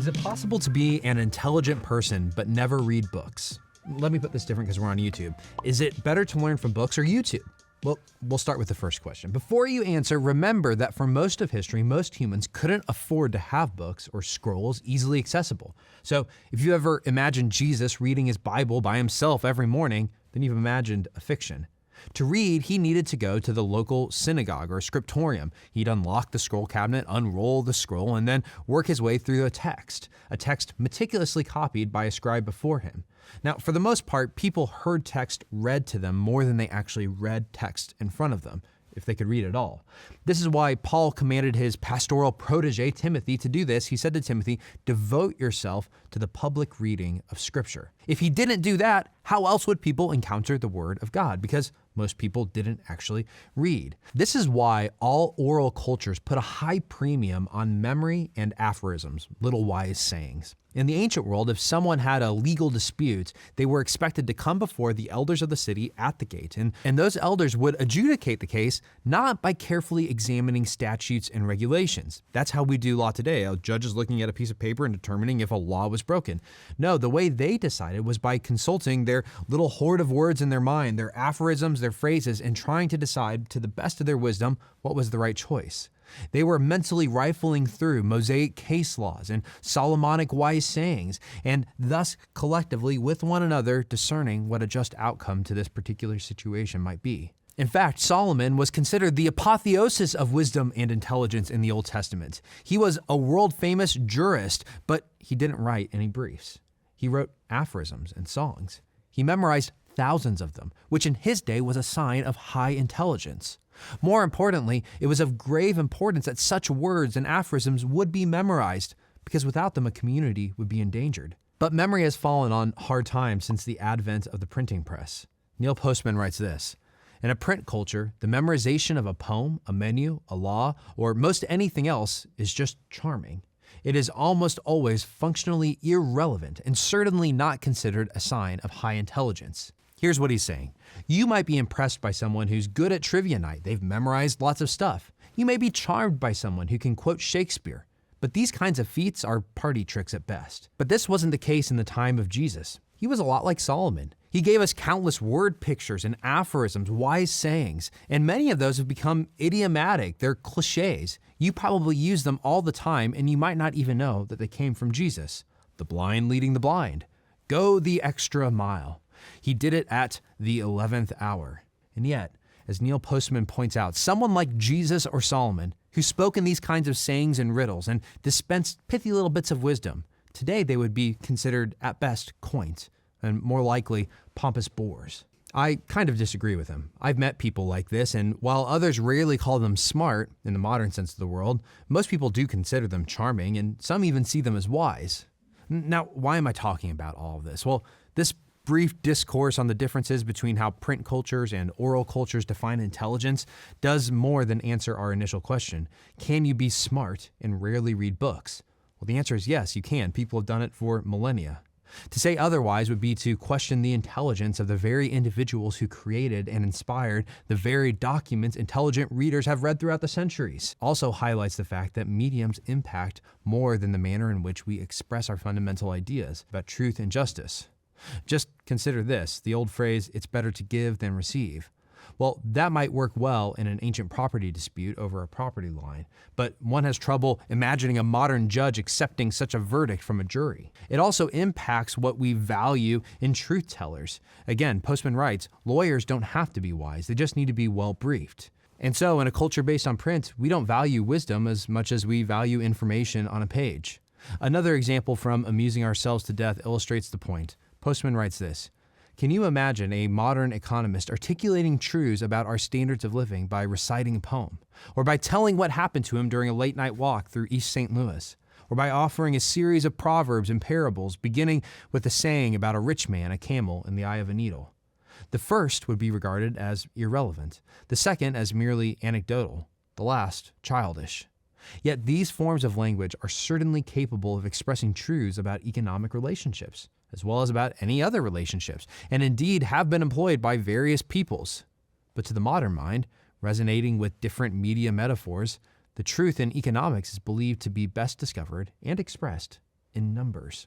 Is it possible to be an intelligent person but never read books? Let me put this different because we're on YouTube. Is it better to learn from books or YouTube? Well, we'll start with the first question. Before you answer, remember that for most of history, most humans couldn't afford to have books or scrolls easily accessible. So if you ever imagined Jesus reading his Bible by himself every morning, then you've imagined a fiction. To read, he needed to go to the local synagogue or scriptorium. He'd unlock the scroll cabinet, unroll the scroll, and then work his way through a text meticulously copied by a scribe before him. Now, for the most part, people heard text read to them more than they actually read text in front of them, if they could read at all. This is why Paul commanded his pastoral protege, Timothy, to do this. He said to Timothy, devote yourself to the public reading of Scripture. If he didn't do that, how else would people encounter the Word of God? Because most people didn't actually read. This is why all oral cultures put a high premium on memory and aphorisms, little wise sayings. In the ancient world, if someone had a legal dispute, they were expected to come before the elders of the city at the gate, and those elders would adjudicate the case not by carefully examining statutes and regulations. That's how we do law today. A judge is looking at a piece of paper and determining if a law was broken. No, the way they decided was by consulting their little hoard of words in their mind, their aphorisms, their phrases, and trying to decide to the best of their wisdom what was the right choice. They were mentally rifling through Mosaic case laws and Solomonic wise sayings, and thus collectively with one another discerning what a just outcome to this particular situation might be. In fact, Solomon was considered the apotheosis of wisdom and intelligence in the Old Testament. He was a world-famous jurist, but he didn't write any briefs. He wrote aphorisms and songs. He memorized thousands of them, which in his day was a sign of high intelligence. More importantly, it was of grave importance that such words and aphorisms would be memorized, because without them a community would be endangered. But memory has fallen on hard times since the advent of the printing press. Neil Postman writes this: in a print culture, the memorization of a poem, a menu, a law, or most anything else is just charming. It is almost always functionally irrelevant and certainly not considered a sign of high intelligence. Here's what he's saying. You might be impressed by someone who's good at trivia night. They've memorized lots of stuff. You may be charmed by someone who can quote Shakespeare. But these kinds of feats are party tricks at best. But this wasn't the case in the time of Jesus. He was a lot like Solomon. He gave us countless word pictures and aphorisms, wise sayings, and many of those have become idiomatic. They're cliches. You probably use them all the time, and you might not even know that they came from Jesus. The blind leading the blind. Go the extra mile. He did it at the 11th hour. And yet, as Neil Postman points out, someone like Jesus or Solomon, who spoke in these kinds of sayings and riddles and dispensed pithy little bits of wisdom, today they would be considered at best quaint and more likely pompous bores. I kind of disagree with him. I've met people like this, and while others rarely call them smart in the modern sense of the world, most people do consider them charming, and some even see them as wise. Now, why am I talking about all of this? Well, this brief discourse on the differences between how print cultures and oral cultures define intelligence does more than answer our initial question. Can you be smart and rarely read books? Well, the answer is yes, you can. People have done it for millennia. To say otherwise would be to question the intelligence of the very individuals who created and inspired the very documents intelligent readers have read throughout the centuries. Also highlights the fact that mediums impact more than the manner in which we express our fundamental ideas about truth and justice. Just consider this, the old phrase, it's better to give than receive. Well, that might work well in an ancient property dispute over a property line, but one has trouble imagining a modern judge accepting such a verdict from a jury. It also impacts what we value in truth tellers. Again, Postman writes, lawyers don't have to be wise, they just need to be well briefed. And so in a culture based on print, we don't value wisdom as much as we value information on a page. Another example from Amusing Ourselves to Death illustrates the point. Postman writes this: can you imagine a modern economist articulating truths about our standards of living by reciting a poem, or by telling what happened to him during a late night walk through East St. Louis, or by offering a series of proverbs and parables beginning with a saying about a rich man, a camel, and the eye of a needle? The first would be regarded as irrelevant, the second as merely anecdotal, the last childish. Yet these forms of language are certainly capable of expressing truths about economic relationships, as well as about any other relationships, and indeed have been employed by various peoples. But to the modern mind, resonating with different media metaphors, the truth in economics is believed to be best discovered and expressed in numbers.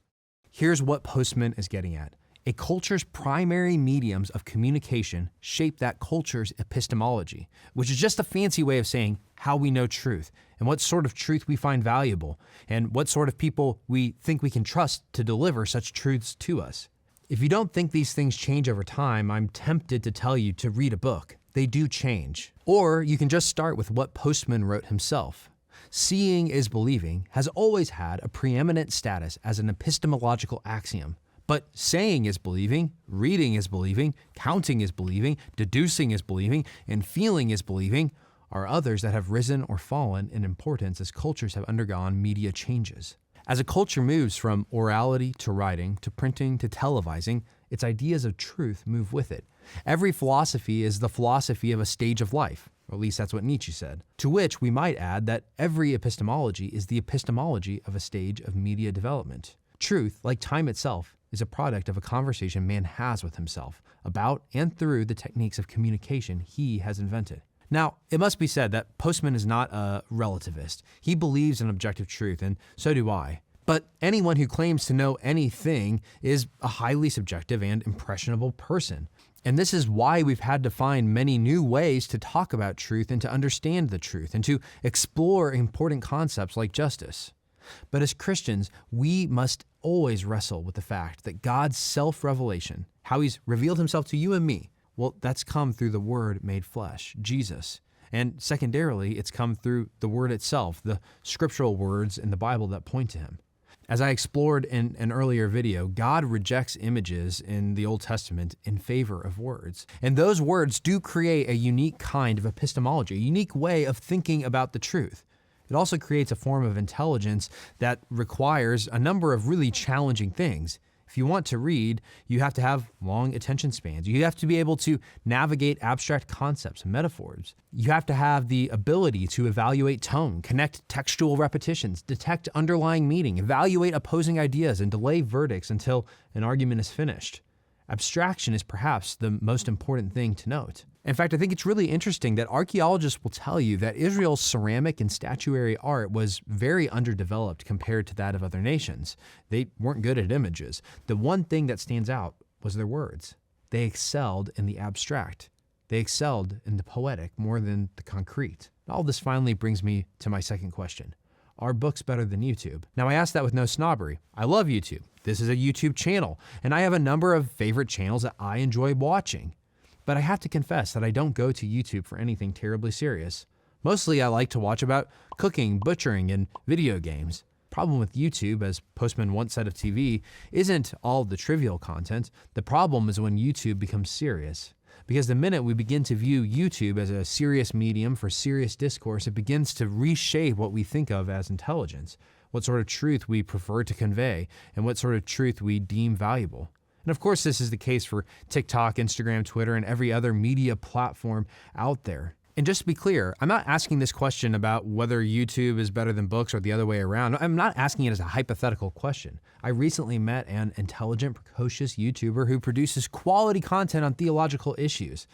Here's what Postman is getting at. A culture's primary mediums of communication shape that culture's epistemology, which is just a fancy way of saying how we know truth and what sort of truth we find valuable and what sort of people we think we can trust to deliver such truths to us. If you don't think these things change over time, I'm tempted to tell you to read a book. They do change. Or you can just start with what Postman wrote himself. Seeing is believing has always had a preeminent status as an epistemological axiom. But saying is believing, reading is believing, counting is believing, deducing is believing, and feeling is believing are others that have risen or fallen in importance as cultures have undergone media changes. As a culture moves from orality to writing, to printing, to televising, its ideas of truth move with it. Every philosophy is the philosophy of a stage of life, or at least that's what Nietzsche said. To which we might add that every epistemology is the epistemology of a stage of media development. Truth, like time itself, is a product of a conversation man has with himself about and through the techniques of communication he has invented. Now, it must be said that Postman is not a relativist. He believes in objective truth, and so do I. But anyone who claims to know anything is a highly subjective and impressionable person. And this is why we've had to find many new ways to talk about truth and to understand the truth and to explore important concepts like justice. But as Christians, we must always wrestle with the fact that God's self-revelation, how he's revealed himself to you and me, well, that's come through the Word made flesh, Jesus. And secondarily, it's come through the Word itself, the scriptural words in the Bible that point to him. As I explored in an earlier video, God rejects images in the Old Testament in favor of words. And those words do create a unique kind of epistemology, a unique way of thinking about the truth. It also creates a form of intelligence that requires a number of really challenging things. If you want to read, you have to have long attention spans. You have to be able to navigate abstract concepts and metaphors. You have to have the ability to evaluate tone, connect textual repetitions, detect underlying meaning, evaluate opposing ideas, and delay verdicts until an argument is finished. Abstraction is perhaps the most important thing to note. In fact, I think it's really interesting that archaeologists will tell you that Israel's ceramic and statuary art was very underdeveloped compared to that of other nations. They weren't good at images. The one thing that stands out was their words. They excelled in the abstract. They excelled in the poetic more than the concrete. All this finally brings me to my second question. Are books better than YouTube? Now, I ask that with no snobbery. I love YouTube. This is a YouTube channel, and I have a number of favorite channels that I enjoy watching. But I have to confess that I don't go to YouTube for anything terribly serious. Mostly I like to watch about cooking, butchering, and video games. Problem with YouTube, as Postman once said of TV, isn't all the trivial content. The problem is when YouTube becomes serious. Because the minute we begin to view YouTube as a serious medium for serious discourse, it begins to reshape what we think of as intelligence, what sort of truth we prefer to convey, and what sort of truth we deem valuable. And of course, this is the case for TikTok, Instagram, Twitter, and every other media platform out there. And just to be clear, I'm not asking this question about whether YouTube is better than books or the other way around. I'm not asking it as a hypothetical question. I recently met an intelligent, precocious YouTuber who produces quality content on theological issues.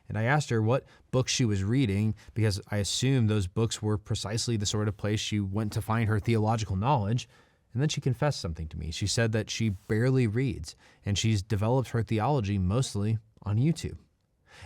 And I asked her what books she was reading because I assumed those books were precisely the sort of place she went to find her theological knowledge. And then she confessed something to me. She said that she barely reads, and she's developed her theology mostly on YouTube.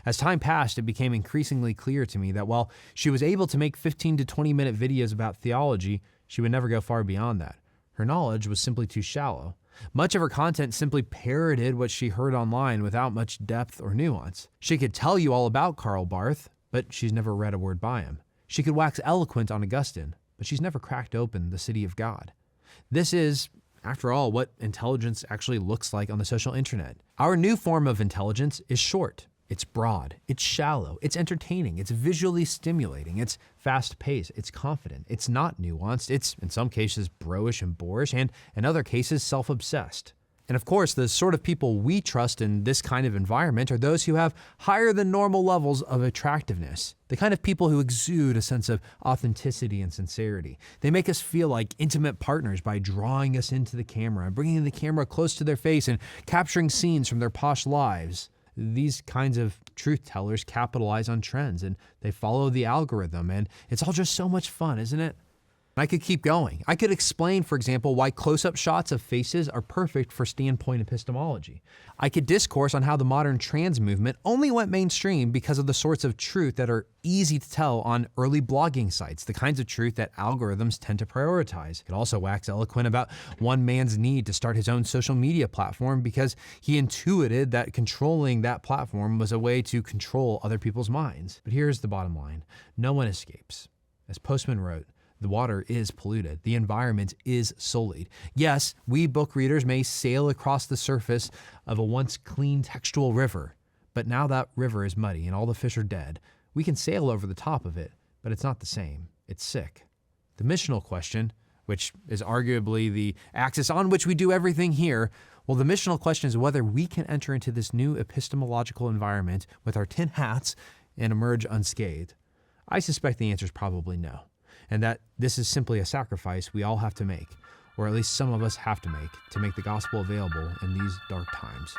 As time passed, it became increasingly clear to me that while she was able to make 15 to 20-minute videos about theology, she would never go far beyond that. Her knowledge was simply too shallow. Much of her content simply parroted what she heard online without much depth or nuance. She could tell you all about Karl Barth, but she's never read a word by him. She could wax eloquent on Augustine, but she's never cracked open the City of God. This is, after all, what intelligence actually looks like on the social internet. Our new form of intelligence is short. It's broad, it's shallow, it's entertaining, it's visually stimulating, it's fast-paced, it's confident, it's not nuanced, it's, in some cases, bro-ish and boorish, and in other cases, self-obsessed. And of course, the sort of people we trust in this kind of environment are those who have higher than normal levels of attractiveness, the kind of people who exude a sense of authenticity and sincerity. They make us feel like intimate partners by drawing us into the camera and bringing the camera close to their face and capturing scenes from their posh lives. These kinds of truth tellers capitalize on trends and they follow the algorithm, and it's all just so much fun, isn't it? I could keep going. I could explain, for example, why close-up shots of faces are perfect for standpoint epistemology. I could discourse on how the modern trans movement only went mainstream because of the sorts of truth that are easy to tell on early blogging sites, the kinds of truth that algorithms tend to prioritize. I could also wax eloquent about one man's need to start his own social media platform because he intuited that controlling that platform was a way to control other people's minds. But here's the bottom line. No one escapes. As Postman wrote, the water is polluted. The environment is sullied. Yes, we book readers may sail across the surface of a once clean textual river, but now that river is muddy and all the fish are dead. We can sail over the top of it, but it's not the same. It's sick. The missional question, which is arguably the axis on which we do everything here, well, the missional question is whether we can enter into this new epistemological environment with our tin hats and emerge unscathed. I suspect the answer is probably no, and that this is simply a sacrifice we all have to make, or at least some of us have to make the gospel available in these dark times.